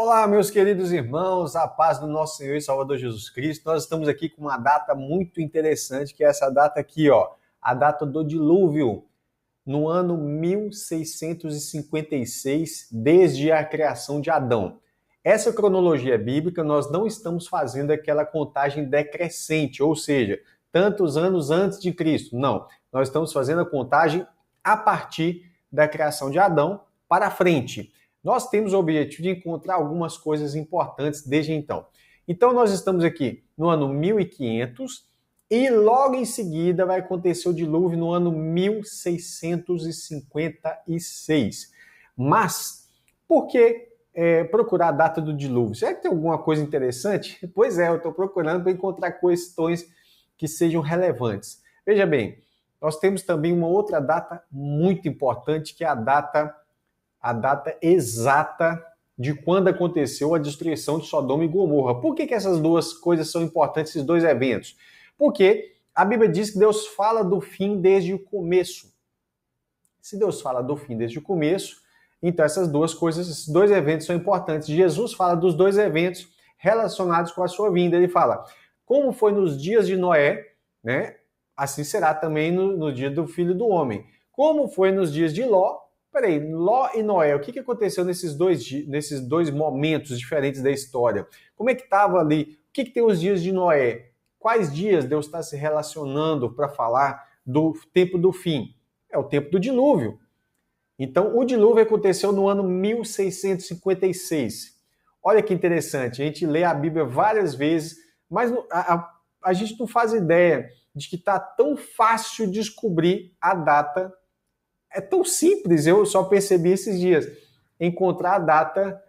Olá, meus queridos irmãos, a paz do nosso Senhor e Salvador Jesus Cristo. Nós estamos aqui com uma data muito interessante, que é essa data aqui, ó, a data do dilúvio, no ano 1656, desde a criação de Adão. Essa cronologia bíblica, nós não estamos fazendo aquela contagem decrescente, ou seja, tantos anos antes de Cristo. Não, nós estamos fazendo a contagem a partir da criação de Adão para frente. Nós temos o objetivo de encontrar algumas coisas importantes desde então. Então, nós estamos aqui no ano 1500 e logo em seguida vai acontecer o dilúvio no ano 1656. Mas, por que procurar a data do dilúvio? Será que tem alguma coisa interessante? Pois é, eu estou procurando para encontrar questões que sejam relevantes. Veja bem, nós temos também uma outra data muito importante, que é a data exata de quando aconteceu a destruição de Sodoma e Gomorra. Por que essas duas coisas são importantes, esses dois eventos? Porque a Bíblia diz que Deus fala do fim desde o começo. Se Deus fala do fim desde o começo, então essas duas coisas, esses dois eventos são importantes. Jesus fala dos dois eventos relacionados com a sua vinda. Ele fala, como foi nos dias de Noé, né? Assim será também no dia do Filho do Homem. Como foi nos dias de Ló, Ló e Noé, o que aconteceu nesses dois momentos diferentes da história? Como é que estava ali? O que tem os dias de Noé? Quais dias Deus está se relacionando para falar do tempo do fim? É o tempo do dilúvio. Então, o dilúvio aconteceu no ano 1656. Olha que interessante, a gente lê a Bíblia várias vezes, mas a gente não faz ideia de que está tão fácil descobrir a data. É tão simples, eu só percebi esses dias, encontrar a data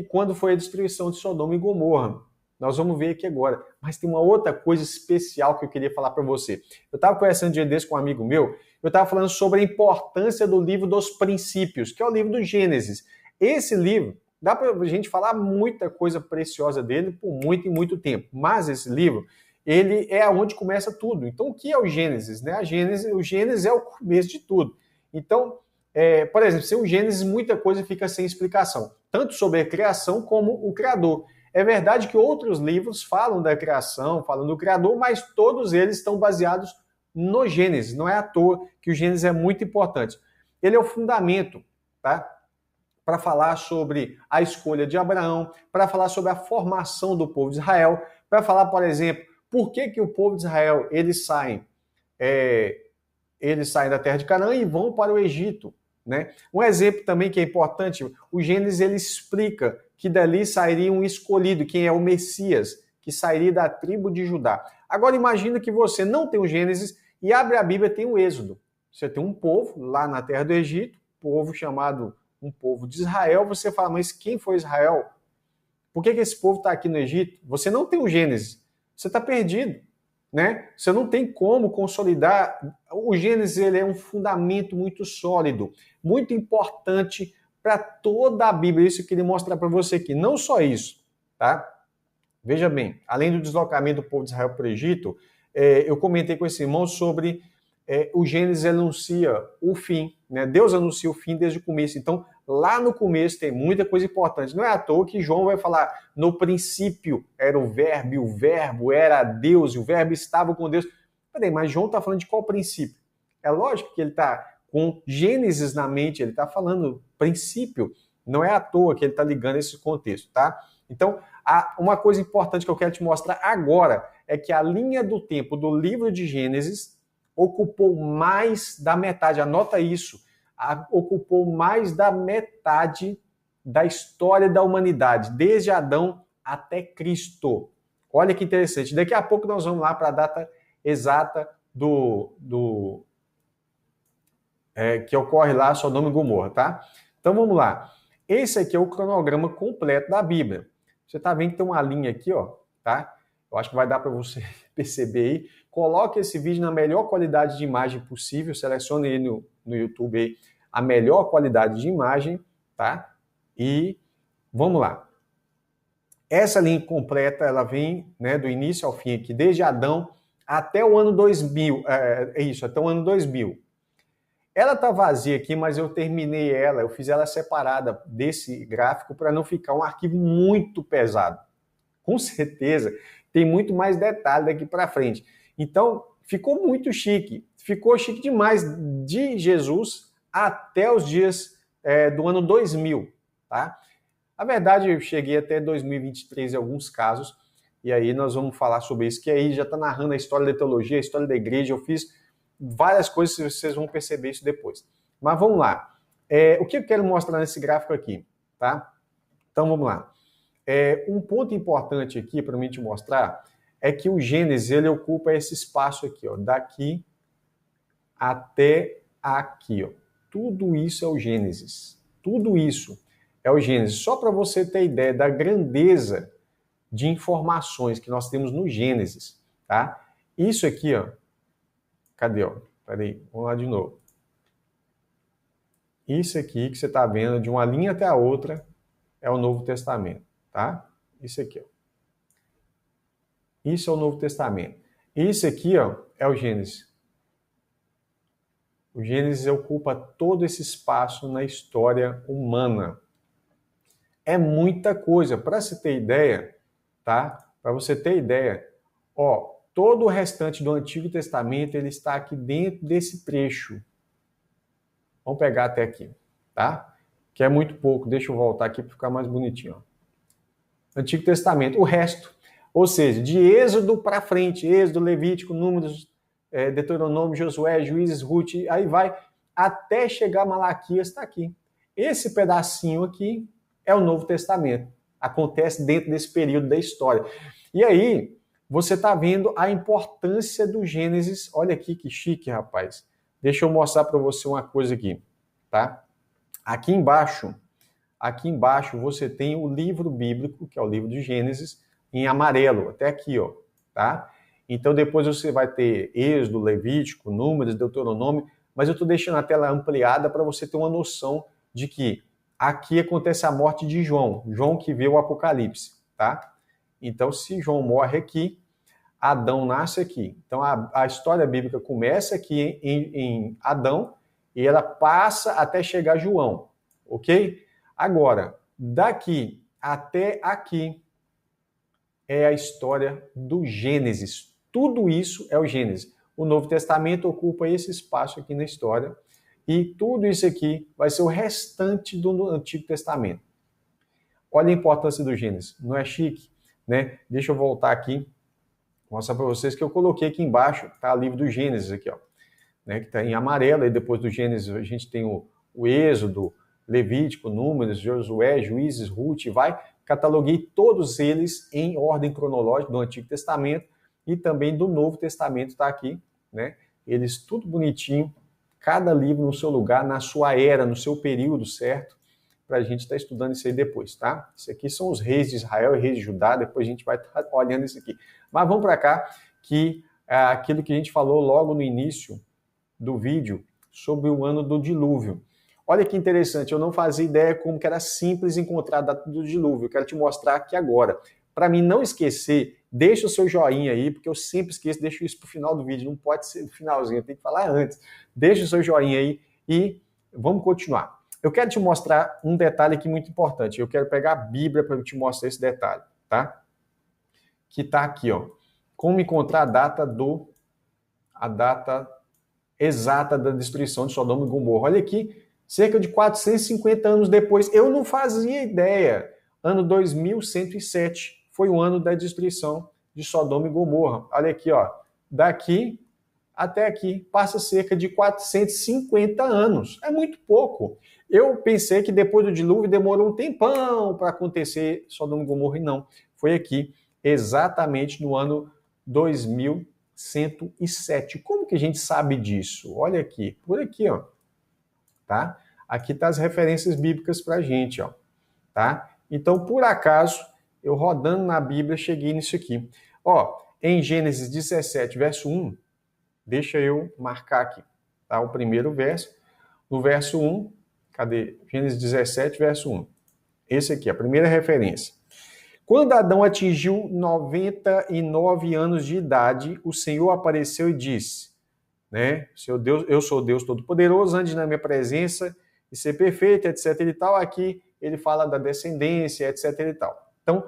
quando foi a destruição de Sodoma e Gomorra. Nós vamos ver aqui agora. Mas tem uma outra coisa especial que eu queria falar para você. Eu estava conversando um dia desse com um amigo meu, eu estava falando sobre a importância do livro dos princípios, que é o livro do Gênesis. Esse livro, dá para a gente falar muita coisa preciosa dele por muito e muito tempo, mas esse livro, ele é onde começa tudo. Então, o que é o Gênesis? Né? O Gênesis é o começo de tudo. Então, por exemplo, sem o Gênesis, muita coisa fica sem explicação, tanto sobre a criação como o Criador. É verdade que outros livros falam da criação, falam do Criador, mas todos eles estão baseados no Gênesis. Não é à toa que o Gênesis é muito importante. Ele é o fundamento, tá? Para falar sobre a escolha de Abraão, para falar sobre a formação do povo de Israel, para falar, por exemplo, por que o povo de Israel, eles saem da terra de Canaã e vão para o Egito, né? Um exemplo também que é importante, o Gênesis ele explica que dali sairia um escolhido, quem é o Messias, que sairia da tribo de Judá. Agora imagina que você não tem o Gênesis e abre a Bíblia, tem o Êxodo. Você tem um povo lá na terra do Egito, povo chamado um povo de Israel, você fala, mas quem foi Israel? Por que esse povo está aqui no Egito? Você não tem o Gênesis. Você está perdido, né? Você não tem como consolidar. O Gênesis ele é um fundamento muito sólido, muito importante para toda a Bíblia. Isso que ele mostra para você aqui. Não só isso, tá? Veja bem, além do deslocamento do povo de Israel para o Egito, eu comentei com esse irmão sobre o Gênesis anuncia o fim, né? Deus anuncia o fim desde o começo. Então, lá no começo tem muita coisa importante. Não é à toa que João vai falar, no princípio era o verbo, e o verbo era Deus, e o verbo estava com Deus. Peraí, mas João está falando de qual princípio? É lógico que ele está com Gênesis na mente, ele está falando princípio. Não é à toa que ele está ligando esse contexto, tá? Então, uma coisa importante que eu quero te mostrar agora é que a linha do tempo do livro de Gênesis ocupou mais da metade, anota isso, ocupou mais da metade da história da humanidade, desde Adão até Cristo. Olha que interessante. Daqui a pouco nós vamos lá para a data exata que ocorre lá, Sodoma e Gomorra, tá? Então vamos lá. Esse aqui é o cronograma completo da Bíblia. Você tá vendo que tem uma linha aqui, ó, tá? Eu acho que vai dar para você perceber aí. Coloque esse vídeo na melhor qualidade de imagem possível, selecione aí no YouTube aí a melhor qualidade de imagem, tá? E vamos lá. Essa linha completa, ela vem, né, do início ao fim aqui, desde Adão até o ano 2000, até o ano 2000. Ela está vazia aqui, mas eu terminei ela, eu fiz ela separada desse gráfico para não ficar um arquivo muito pesado. Com certeza, tem muito mais detalhe daqui para frente. Então, ficou muito chique. Ficou chique demais de Jesus até os dias do ano 2000, tá? A verdade, eu cheguei até 2023 em alguns casos, e aí nós vamos falar sobre isso, que aí já está narrando a história da teologia, a história da igreja, eu fiz várias coisas, vocês vão perceber isso depois. Mas vamos lá. O que eu quero mostrar nesse gráfico aqui, tá? Então vamos lá. Um ponto importante aqui para mim te mostrar é que o Gênesis ele ocupa esse espaço aqui, ó, daqui até aqui, ó. Tudo isso é o Gênesis. Tudo isso é o Gênesis. Só para você ter ideia da grandeza de informações que nós temos no Gênesis, tá? Isso aqui, ó. Cadê, ó? Peraí, vamos lá de novo. Isso aqui que você está vendo, de uma linha até a outra, é o Novo Testamento, tá? Isso aqui, ó. Isso é o Novo Testamento. Isso aqui, ó, é o Gênesis. O Gênesis ocupa todo esse espaço na história humana. É muita coisa. Para você ter ideia, tá? Para você ter ideia, ó, todo o restante do Antigo Testamento ele está aqui dentro desse trecho. Vamos pegar até aqui, tá? Que é muito pouco. Deixa eu voltar aqui para ficar mais bonitinho. Ó. Antigo Testamento, o resto. Ou seja, de Êxodo para frente, Êxodo, Levítico, Números, Deuteronômio, Josué, Juízes, Ruth, aí vai até chegar a Malaquias, está aqui. Esse pedacinho aqui é o Novo Testamento. Acontece dentro desse período da história. E aí, você está vendo a importância do Gênesis. Olha aqui que chique, rapaz. Deixa eu mostrar para você uma coisa aqui, tá? Aqui embaixo você tem o livro bíblico, que é o livro de Gênesis, em amarelo, até aqui, ó, tá? Então depois você vai ter Êxodo, Levítico, Números, Deuteronômio, mas eu estou deixando a tela ampliada para você ter uma noção de que aqui acontece a morte de João, João que vê o Apocalipse, tá? Então se João morre aqui, Adão nasce aqui. Então a história bíblica começa aqui em Adão e ela passa até chegar a João, ok? Agora, daqui até aqui é a história do Gênesis. Tudo isso é o Gênesis. O Novo Testamento ocupa esse espaço aqui na história e tudo isso aqui vai ser o restante do Antigo Testamento. Olha a importância do Gênesis. Não é chique, né? Deixa eu voltar aqui, mostrar para vocês que eu coloquei aqui embaixo, tá o livro do Gênesis aqui, ó, né? Que está em amarelo, e depois do Gênesis a gente tem o Êxodo, Levítico, Números, Josué, Juízes, Ruth, vai. Cataloguei todos eles em ordem cronológica do Antigo Testamento e também do Novo Testamento está aqui, né? Eles tudo bonitinho, cada livro no seu lugar, na sua era, no seu período, certo? Para a gente estar estudando isso aí depois, tá? Isso aqui são os reis de Israel e reis de Judá, depois a gente vai estar olhando isso aqui. Mas vamos para cá, que é aquilo que a gente falou logo no início do vídeo sobre o ano do dilúvio. Olha que interessante, eu não fazia ideia como que era simples encontrar a data do dilúvio. Eu quero te mostrar aqui agora. Para mim não esquecer, deixa o seu joinha aí, porque eu sempre esqueço, deixo isso para o final do vídeo, não pode ser no finalzinho, tem que falar antes. Deixa o seu joinha aí e vamos continuar. Eu quero te mostrar um detalhe aqui muito importante. Eu quero pegar a Bíblia para te mostrar esse detalhe, tá? Que está aqui, ó. Como encontrar a data exata da destruição de Sodoma e Gomorra. Olha aqui, cerca de 450 anos depois, eu não fazia ideia. Ano 2107 foi o ano da destruição de Sodoma e Gomorra. Olha aqui, ó, daqui até aqui passa cerca de 450 anos. É muito pouco. Eu pensei que depois do dilúvio demorou um tempão para acontecer Sodoma e Gomorra, e não. Foi aqui, exatamente no ano 2107. Como que a gente sabe disso? Olha aqui, por aqui, ó. Tá? Aqui tá as referências bíblicas pra gente, ó. Tá? Então, por acaso, eu rodando na Bíblia, cheguei nisso aqui. Ó, em Gênesis 17, verso 1, deixa eu marcar aqui, tá? O primeiro verso. No verso 1, cadê? Gênesis 17, verso 1. Esse aqui, a primeira referência. Quando Adão atingiu 99 anos de idade, o Senhor apareceu e disse: né? Seu Deus, eu sou Deus Todo-Poderoso, ande na minha presença e ser perfeito, etc. e tal. Aqui ele fala da descendência, etc. e tal. Então,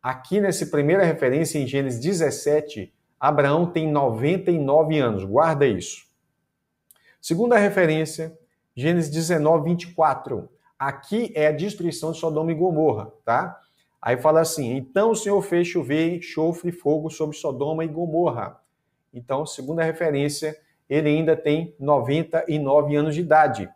aqui nessa primeira referência, em Gênesis 17, Abraão tem 99 anos. Guarda isso. Segunda referência, Gênesis 19, 24. Aqui é a destruição de Sodoma e Gomorra, tá? Aí fala assim, então o Senhor fez chover enxofre e fogo sobre Sodoma e Gomorra. Então, segunda referência, ele ainda tem 99 anos de idade.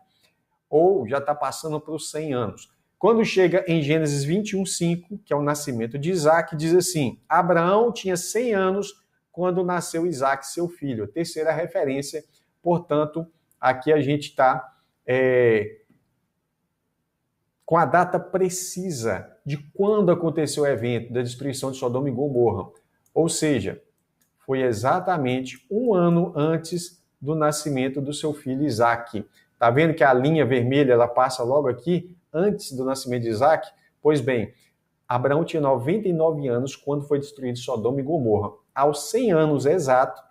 Ou já está passando para os 100 anos. Quando chega em Gênesis 21, 5, que é o nascimento de Isaac, diz assim, Abraão tinha 100 anos quando nasceu Isaac, seu filho. Terceira referência, portanto, aqui a gente está com a data precisa de quando aconteceu o evento da destruição de Sodoma e Gomorra. Ou seja, foi exatamente um ano antes do nascimento do seu filho Isaac. Está vendo que a linha vermelha ela passa logo aqui, antes do nascimento de Isaac? Pois bem, Abraão tinha 99 anos quando foi destruído Sodoma e Gomorra. Aos 100 anos exato,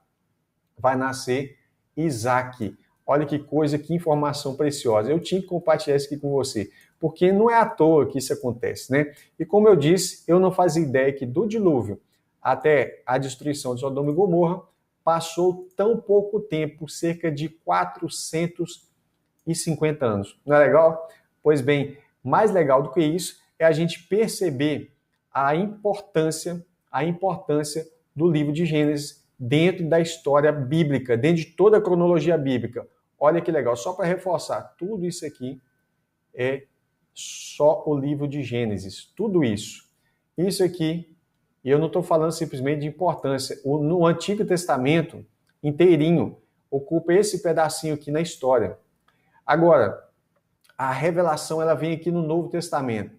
vai nascer Isaac. Olha que coisa, que informação preciosa. Eu tinha que compartilhar isso aqui com você, porque não é à toa que isso acontece, né? E como eu disse, eu não fazia ideia que do dilúvio até a destruição de Sodoma e Gomorra passou tão pouco tempo, cerca de 450 anos. Não é legal? Pois bem, mais legal do que isso é a gente perceber a importância do livro de Gênesis dentro da história bíblica, dentro de toda a cronologia bíblica. Olha que legal, só para reforçar, tudo isso aqui é só o livro de Gênesis, tudo isso. Isso aqui, e eu não estou falando simplesmente de importância, no Antigo Testamento inteirinho ocupa esse pedacinho aqui na história. Agora, a revelação ela vem aqui no Novo Testamento.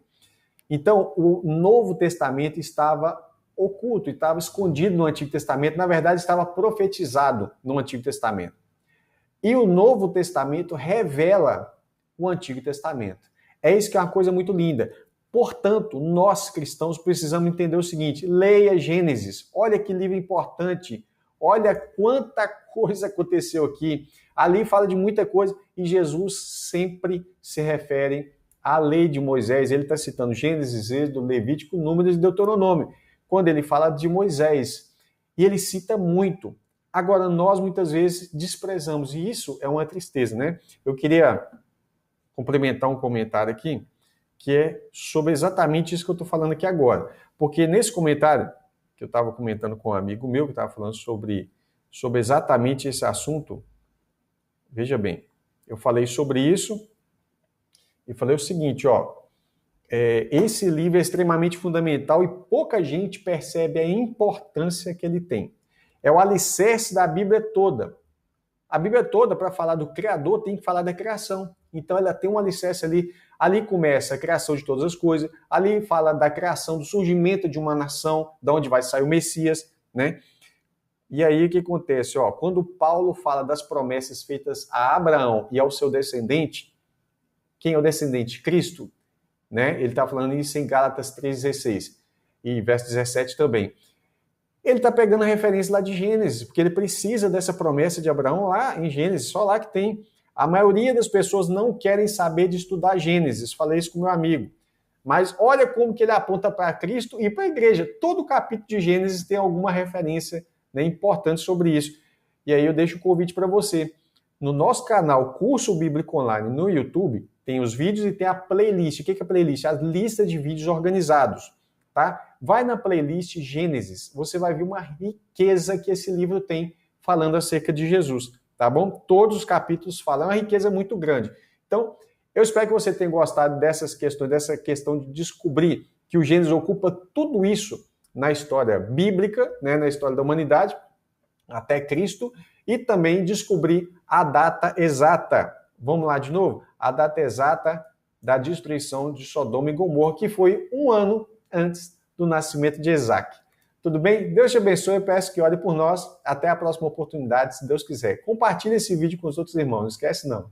Então, o Novo Testamento estava oculto, estava escondido no Antigo Testamento, na verdade estava profetizado no Antigo Testamento. E o Novo Testamento revela o Antigo Testamento. É isso que é uma coisa muito linda. Portanto, nós cristãos precisamos entender o seguinte, leia Gênesis, olha que livro importante, olha quanta coisa aconteceu aqui. Ali fala de muita coisa e Jesus sempre se refere à lei de Moisés. Ele está citando Gênesis, Êxodo, Levítico, Números e Deuteronômio, quando ele fala de Moisés. E ele cita muito. Agora, nós muitas vezes desprezamos, e isso é uma tristeza, né? Eu queria complementar um comentário aqui, que é sobre exatamente isso que eu estou falando aqui agora. Porque nesse comentário, que eu estava comentando com um amigo meu, que estava falando sobre exatamente esse assunto, veja bem, eu falei sobre isso e falei o seguinte, esse livro é extremamente fundamental e pouca gente percebe a importância que ele tem. É o alicerce da Bíblia toda. A Bíblia toda, para falar do Criador, tem que falar da criação. Então ela tem um alicerce ali. Ali começa a criação de todas as coisas. Ali fala da criação, do surgimento de uma nação, de onde vai sair o Messias, né? E aí o que acontece? Quando Paulo fala das promessas feitas a Abraão e ao seu descendente, quem é o descendente? Cristo, né? Ele está falando isso em Gálatas 3,16 e verso 17 também. Ele está pegando a referência lá de Gênesis, porque ele precisa dessa promessa de Abraão lá em Gênesis, só lá que tem. A maioria das pessoas não querem saber de estudar Gênesis, falei isso com meu amigo. Mas olha como que ele aponta para Cristo e para a igreja. Todo capítulo de Gênesis tem alguma referência, né, importante sobre isso. E aí eu deixo o convite para você. No nosso canal Curso Bíblico Online no YouTube, tem os vídeos e tem a playlist. O que é a playlist? A lista de vídeos organizados. Tá? Vai na playlist Gênesis, você vai ver uma riqueza que esse livro tem falando acerca de Jesus, tá bom? Todos os capítulos falam, é uma riqueza muito grande. Então, eu espero que você tenha gostado dessas questões, dessa questão de descobrir que o Gênesis ocupa tudo isso na história bíblica, né, na história da humanidade, até Cristo, e também descobrir a data exata. Vamos lá de novo? A data exata da destruição de Sodoma e Gomorra, que foi um ano antes do nascimento de Isaac. Tudo bem? Deus te abençoe, eu peço que ore por nós. Até a próxima oportunidade, se Deus quiser. Compartilhe esse vídeo com os outros irmãos, não esquece não.